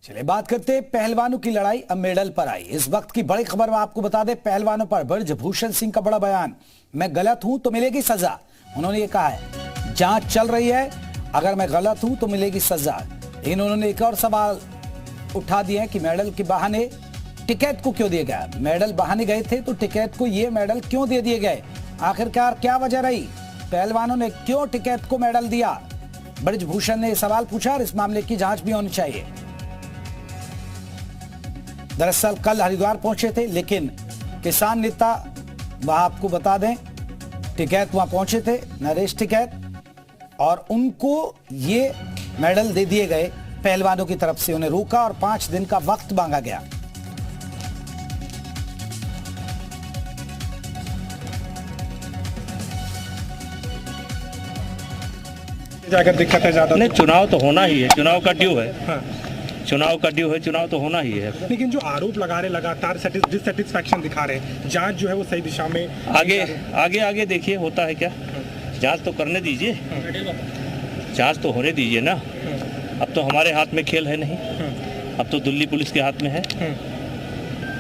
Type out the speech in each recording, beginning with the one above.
चलिए बात करते हैं पहलवानों की लड़ाई अब मेडल पर आई। इस वक्त की बड़ी खबर में आपको बता दें, पहलवानों पर ब्रजभूषण सिंह का बड़ा बयान, मैं गलत हूं तो मिलेगी सजा। उन्होंने ये कहा है जांच चल रही है, अगर मैं गलत हूं तो मिलेगी सजा। लेकिन उन्होंने एक और सवाल उठा दिया है कि मेडल के बहाने टिकैत को क्यों दिया गया। मेडल बहाने गए थे तो टिकैत को ये मेडल क्यों दे दिए गए, आखिरकार क्या वजह रही, पहलवानों ने क्यों टिकैत को मेडल दिया। ब्रजभूषण ने सवाल पूछा और इस मामले की जांच भी होनी चाहिए। दरअसल कल हरिद्वार पहुंचे थे, लेकिन किसान नेता वहां आपको बता दें टिकैत वहां पहुंचे थे, नरेश टिकैत, और उनको ये मेडल दे दिए गए। पहलवानों की तरफ से उन्हें रोका और 5 दिन का वक्त मांगा गया। जाकर दिक्कत है ज्यादा। नहीं, चुनाव तो होना ही है, चुनाव का ड्यू है। हाँ। चुनाव का ड्यू है, चुनाव तो होना ही है। लेकिन जो आरोप लगा रहे, लगातार डिससेटिस्फैक्शन दिखा रहे, जांच जो है वो सही दिशा में आगे देखिए होता है क्या। जांच तो करने दीजिए, जांच तो होने दीजिए ना। अब तो हमारे हाथ में खेल है नहीं, अब तो दिल्ली पुलिस के हाथ में है।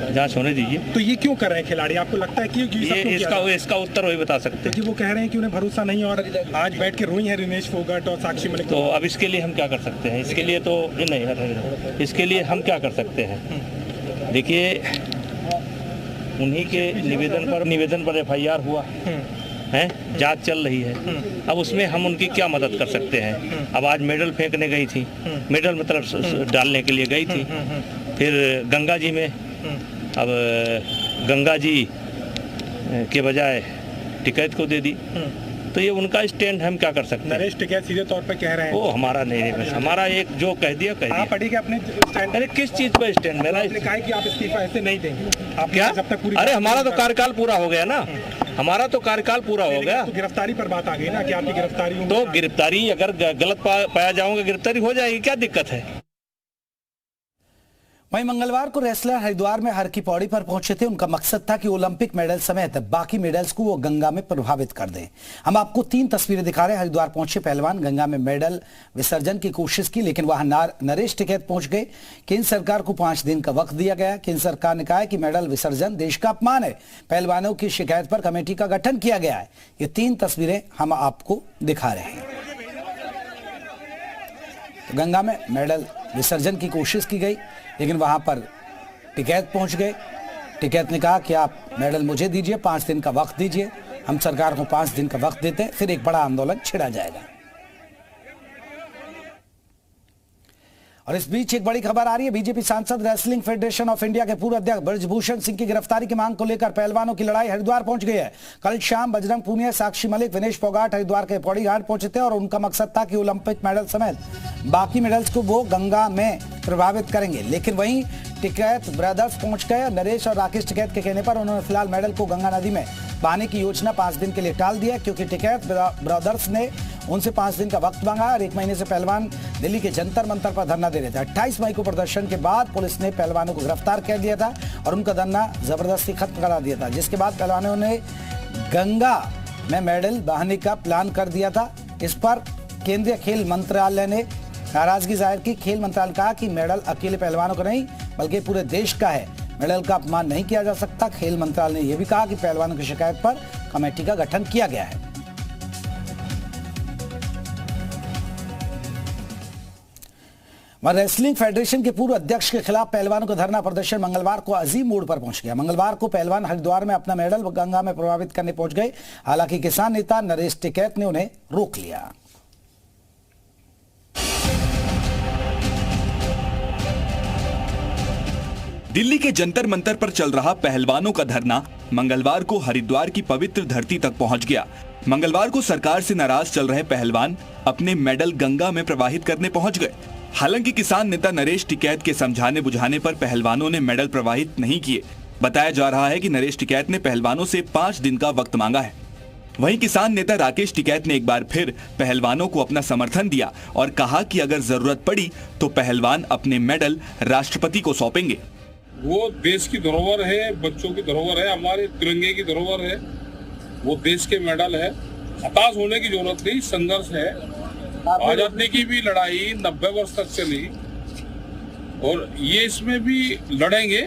जांच होने दीजिए। तो ये क्यों कर रहे हैं खिलाड़ी, आपको लगता है कि इसका उत्तर वही बता सकते हैं। क्योंकि वो कह रहे हैं कि उन्हें भरोसा नहीं, और आज बैठ के रोई है रिनेश फोगाट और साक्षी मलिक। तो अब इसके लिए हम क्या कर सकते हैं, इसके लिए तो नहीं, इसके लिए हम क्या कर सकते हैं। देखिए उन्हीं के निवेदन पर FIR हुआ है, जांच चल रही है। अब उसमें हम उनकी क्या मदद कर सकते हैं। अब आज मेडल फेंकने गई थी, मेडल मतलब डालने के लिए गई थी, फिर गंगा जी में, अब गंगा जी के बजाय टिकैत को दे दी, तो ये उनका स्टैंड, हम क्या कर सकते हैं। नरेश टिकैत सीधे तौर पे कह रहे हैं वो हमारा नहीं, बस हमारा एक जो कह दिया आप अड़ी के अपने स्टैंड। अरे किस चीज पर स्टैंड मेरा, कहा है कि आप इस्तीफा ऐसे नहीं देंगे आप क्या जब तक पूरी। अरे हमारा तो कार्यकाल पूरा हो गया ना, हमारा तो कार्यकाल पूरा हो गया। तो गिरफ्तारी पर बात आ गई ना कि आपकी गिरफ्तारी, तो गिरफ्तारी अगर गलत पाया जाऊंगा, गिरफ्तारी हो जाएगी, क्या दिक्कत है। वहीं मंगलवार को रेसलर हरिद्वार में हर की पौड़ी पर पहुंचे थे। उनका मकसद था कि ओलंपिक मेडल समेत बाकी मेडल्स को वो गंगा में प्रभावित कर दें। हम आपको 3 तस्वीरें दिखा रहे हैं। हरिद्वार पहुंचे पहलवान, गंगा में मेडल विसर्जन की कोशिश की, लेकिन वहां नरेश टिकैत पहुंच गए। केंद्र सरकार को 5 दिन का वक्त दिया गया। केंद्र सरकार ने कहा है कि मेडल विसर्जन देश का अपमान है। पहलवानों की शिकायत पर कमेटी का गठन किया गया है। ये 3 तस्वीरें हम आपको दिखा रहे हैं। तो गंगा में मेडल विसर्जन की कोशिश की गई, लेकिन वहां पर टिकैत पहुंच गए। टिकैत ने कहा कि आप मेडल मुझे दीजिए, 5 दिन का वक्त दीजिए। हम सरकार को 5 दिन का वक्त देते हैं, फिर एक बड़ा आंदोलन छिड़ा जाएगा। और इस बीच एक बड़ी खबर आ रही है। बीजेपी सांसद रेसलिंग फेडरेशन ऑफ इंडिया के पूर्व अध्यक्ष ब्रजभूषण सिंह की गिरफ्तारी की मांग को लेकर पहलवानों की लड़ाई हरिद्वार पहुंच गई है। कल शाम बजरंग पूनिया, साक्षी मलिक, विनेश फोगाट हरिद्वार के पौड़ी घाट पहुंचे थे और उनका मकसद था कि ओलंपिक मेडल समेत बाकी मेडल्स को वो गंगा में प्रभावित करेंगे। लेकिन वहीं टिकैत ब्रदर्स पहुंच गए। नरेश और राकेश टिकैत के कहने पर उन्होंने फिलहाल मेडल को गंगा नदी में बहाने की योजना 5 दिन के लिए टाल दिया, क्योंकि टिकैत ब्रदर्स ने उनसे 5 दिन का वक्त मांगा और 1 महीने से पहलवान दिल्ली के जंतर मंतर पर धरना दे रहे थे। 28 मई को प्रदर्शन के बाद पुलिस ने पहलवानों को गिरफ्तार कर लिया था और उनका धरना जबरदस्ती खत्म करा दिया था, जिसके बाद पहलवानों ने गंगा में मेडल बहाने का प्लान कर दिया था। इस पर केंद्रीय खेल मंत्रालय ने नाराजगी जाहिर की। खेल मंत्रालय कहा कि मेडल अकेले पहलवानों का नहीं बल्कि पूरे देश का है, मेडल का अपमान नहीं किया जा सकता। खेल मंत्रालय ने यह भी कहा कि पहलवानों की शिकायत पर कमेटी का गठन किया गया है। रेसलिंग फेडरेशन के पूर्व अध्यक्ष के खिलाफ पहलवानों का धरना प्रदर्शन मंगलवार को अजीम मोड़ पर पहुंच गया। मंगलवार को पहलवान हरिद्वार में अपना मेडल गंगा में प्रभावित करने पहुंच गए। हालांकि किसान नेता नरेश टिकैत ने उन्हें रोक लिया। दिल्ली के जंतर मंतर पर चल रहा पहलवानों का धरना मंगलवार को हरिद्वार की पवित्र धरती तक पहुंच गया। मंगलवार को सरकार से नाराज चल रहे पहलवान अपने मेडल गंगा में प्रवाहित करने पहुंच गए। हालांकि किसान नेता नरेश टिकैत के समझाने बुझाने पर पहलवानों ने मेडल प्रवाहित नहीं किए। बताया जा रहा है कि नरेश टिकैत ने पहलवानों से 5 दिन का वक्त मांगा है। वहीं किसान नेता राकेश टिकैत ने एक बार फिर पहलवानों को अपना समर्थन दिया और कहा कि अगर जरूरत पड़ी तो पहलवान अपने मेडल राष्ट्रपति को सौंपेंगे। वो देश की धरोहर है, बच्चों की धरोहर है, हमारे तिरंगे की धरोहर है, वो देश के मेडल है। हताश होने की जरूरत नहीं, संघर्ष है। आजादी की भी लड़ाई 90 वर्ष तक चली। और ये इसमें भी लड़ेंगे,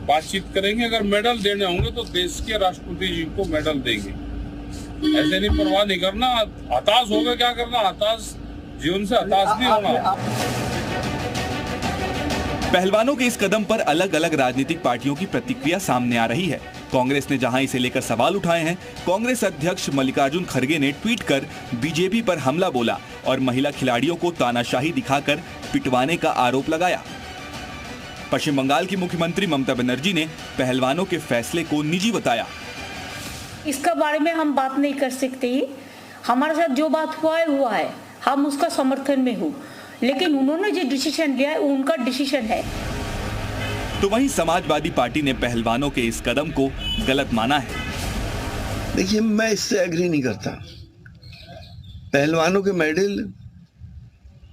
बातचीत करेंगे। अगर मेडल देने होंगे तो देश के राष्ट्रपति जी को मेडल देंगे। ऐसे नहीं, परवाह नहीं करना। हताश हो गए, क्या करना, हताश जीवन से हताश नहीं होना। पहलवानों के इस कदम पर अलग अलग राजनीतिक पार्टियों की प्रतिक्रिया सामने आ रही है। कांग्रेस ने जहां इसे लेकर सवाल उठाए हैं, कांग्रेस अध्यक्ष मल्लिकार्जुन खड़गे ने ट्वीट कर बीजेपी पर हमला बोला और महिला खिलाड़ियों को तानाशाही दिखाकर पिटवाने का आरोप लगाया। पश्चिम बंगाल की मुख्यमंत्री ममता बनर्जी ने पहलवानों के फैसले को निजी बताया। इसका बारे में हम बात नहीं कर सकते। हमारे साथ जो बात हुआ है, हम उसका समर्थन में हूँ, लेकिन उन्होंने जो डिसीजन लिया है वो उनका डिसीजन है। तो वहीं समाजवादी पार्टी ने पहलवानों के इस कदम को गलत माना है। देखिए, मैं इससे एग्री नहीं करता। पहलवानों के मेडल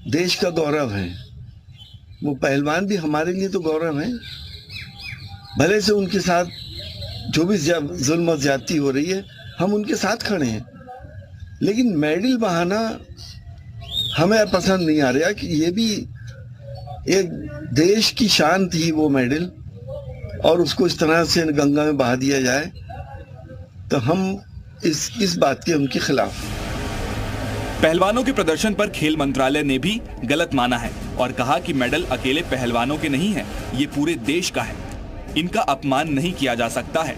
देश का गौरव है। वो पहलवान भी हमारे लिए तो गौरव है। भले से उनके साथ जो भी जुल्म और ज्यादती हो रही है, हम उनके साथ खड़े हैं, लेकिन मेडल बहाना हमें पसंद नहीं आ रहा। कि ये भी एक देश की शान थी वो मेडल, और उसको इस तरह से गंगा में बहा दिया जाए, तो हम इस बात के उनके खिलाफ। पहलवानों के प्रदर्शन पर खेल मंत्रालय ने भी गलत माना है और कहा कि मेडल अकेले पहलवानों के नहीं है, ये पूरे देश का है, इनका अपमान नहीं किया जा सकता है।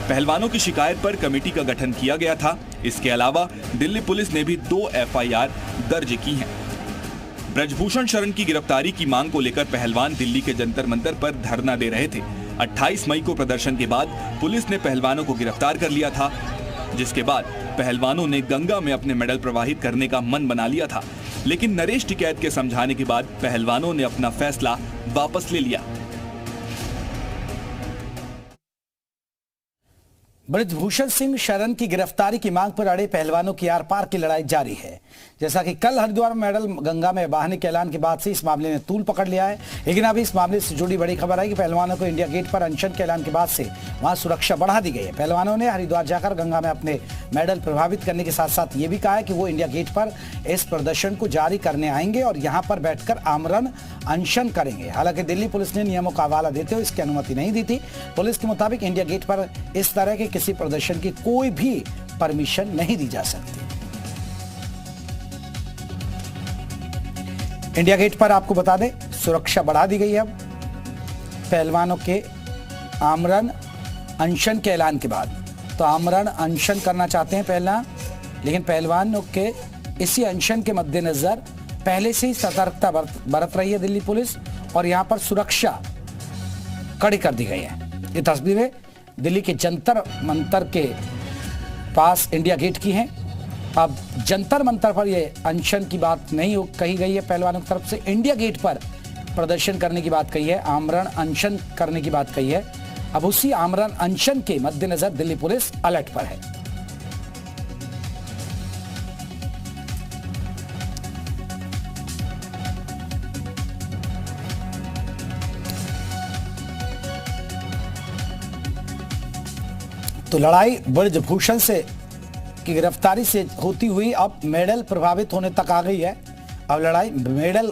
पहलवानों की शिकायत पर कमेटी का गठन किया गया था। इसके अलावा दिल्ली पुलिस ने भी 2 FIR दर्ज की हैं। ब्रजभूषण शरण की गिरफ्तारी की मांग को लेकर पहलवान दिल्ली के जंतर मंतर पर धरना दे रहे थे। 28 मई को प्रदर्शन के बाद पुलिस ने पहलवानों को गिरफ्तार कर लिया था, जिसके बाद पहलवानों ने गंगा में अपने मेडल प्रवाहित करने का मन बना लिया था। लेकिन नरेश टिकैत के समझाने के बाद पहलवानों ने अपना फैसला वापस ले लिया। ब्रजभूषण सिंह शरण की गिरफ्तारी की मांग पर अड़े पहलवानों की आर पार की लड़ाई जारी है। जैसा कि कल हरिद्वार में मेडल गंगा में बहाने के ऐलान के बाद से इस मामले ने तूल पकड़ लिया है, लेकिन अभी इस मामले से जुड़ी बड़ी खबर आई कि पहलवानों को इंडिया गेट पर अनशन के ऐलान के बाद से वहां सुरक्षा बढ़ा दी गई है। पहलवानों ने हरिद्वार जाकर गंगा में अपने मेडल प्रभावित करने के साथ साथ ये भी कहा है कि वो इंडिया गेट पर इस प्रदर्शन को जारी करने आएंगे और यहाँ पर बैठकर आमरण अनशन करेंगे। हालांकि दिल्ली पुलिस ने नियमों का हवाला देते हुए इसकी अनुमति नहीं दी थी। पुलिस के मुताबिक इंडिया गेट पर इस तरह के किसी प्रदर्शन की कोई भी परमिशन नहीं दी जा सकती। इंडिया गेट पर आपको बता दें, सुरक्षा बढ़ा दी गई है। अब पहलवानों के आमरण अनशन के ऐलान के बाद तो आमरण अनशन करना चाहते हैं पहला, लेकिन पहलवानों के इसी अनशन के मद्देनजर पहले से ही सतर्कता बरत रही है दिल्ली पुलिस और यहां पर सुरक्षा कड़ी कर दी गई है। ये तस्वीरें दिल्ली के जंतर मंतर के पास इंडिया गेट की हैं। अब जंतर मंतर पर यह अनशन की बात नहीं कही गई है पहलवानों की तरफ से, इंडिया गेट पर प्रदर्शन करने की बात कही है, आमरण अनशन करने की बात कही है। अब उसी आमरण अनशन के मद्देनजर दिल्ली पुलिस अलर्ट पर है। तो लड़ाई ब्रजभूषण से की गिरफ्तारी से होती हुई अब मेडल प्रभावित होने तक आ गई है। अब लड़ाई मेडल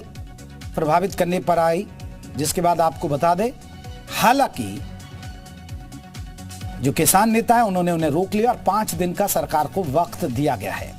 प्रभावित करने पर आई, जिसके बाद आपको बता दें, हालांकि जो किसान नेता है उन्होंने उन्हें रोक लिया और 5 दिन का सरकार को वक्त दिया गया है।